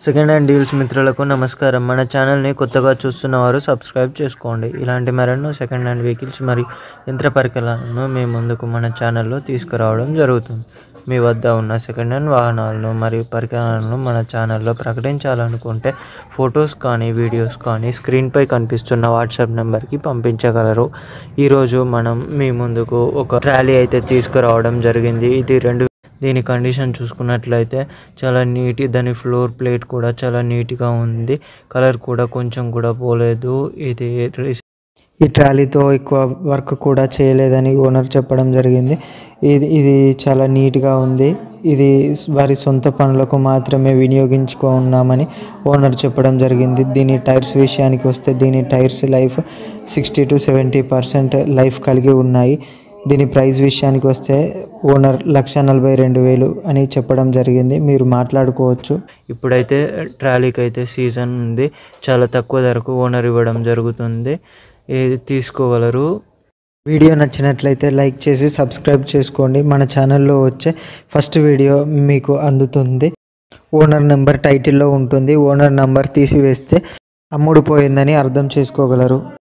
Second hand deals మిత్రులకు నమస్కారం. మన ఛానల్ని కొత్తగా చూస్తున్నవారు సబ్స్క్రైబ్ చేసుకోండి. ఇలాంటి మరెన్నో సెకండ్ హ్యాండ్ వెహికల్స్ మరియు యంత్ర పరికరాలను మీ ముందుకు మన ఛానల్లో తీసుకురావడం జరుగుతుంది. మీ వద్ద ఉన్న సెకండ్ హ్యాండ్ వాహనాలను మరియు పరికరాలను మన ఛానల్లో ప్రకటించాలనుకుంటే ఫొటోస్ కానీ వీడియోస్ కానీ స్క్రీన్పై కనిపిస్తున్న వాట్సాప్ నెంబర్కి పంపించగలరు. ఈరోజు మనం మీ ముందుకు ఒక ట్రాలీ అయితే తీసుకురావడం జరిగింది. ఇది దీని కండిషన్ చూసుకున్నట్లయితే చాలా నీట్. దాని ఫ్లోర్ ప్లేట్ కూడా చాలా నీట్గా ఉంది. కలర్ కూడా కొంచెం కూడా పోలేదు. ఈ ట్రాలీతో ఎక్కువ వర్క్ కూడా చేయలేదని ఓనర్ చెప్పడం జరిగింది. ఇది చాలా నీట్గా ఉంది. ఇది వారి సొంత పనులకు మాత్రమే వినియోగించుకున్నామని ఓనర్ చెప్పడం జరిగింది. దీని టైర్స్ విషయానికి వస్తే దీని టైర్స్ లైఫ్ 60 to 70% లైఫ్ కలిగి ఉన్నాయి. దీని ప్రైస్ విషయానికి వస్తే ఓనర్ 1,42,000 అని చెప్పడం జరిగింది. మీరు మాట్లాడుకోవచ్చు. ఇప్పుడైతే ట్రాలీకి అయితే సీజన్ ఉంది. చాలా తక్కువ ధరకు ఓనర్ ఇవ్వడం జరుగుతుంది. తీసుకోగలరు. వీడియో నచ్చినట్లయితే లైక్ చేసి సబ్స్క్రైబ్ చేసుకోండి. మన ఛానల్లో వచ్చే ఫస్ట్ వీడియో మీకు అందుతుంది. ఓనర్ నెంబర్ టైటిల్లో ఉంటుంది. ఓనర్ నెంబర్ తీసివేస్తే అమ్ముడుపోయిందని అర్థం చేసుకోగలరు.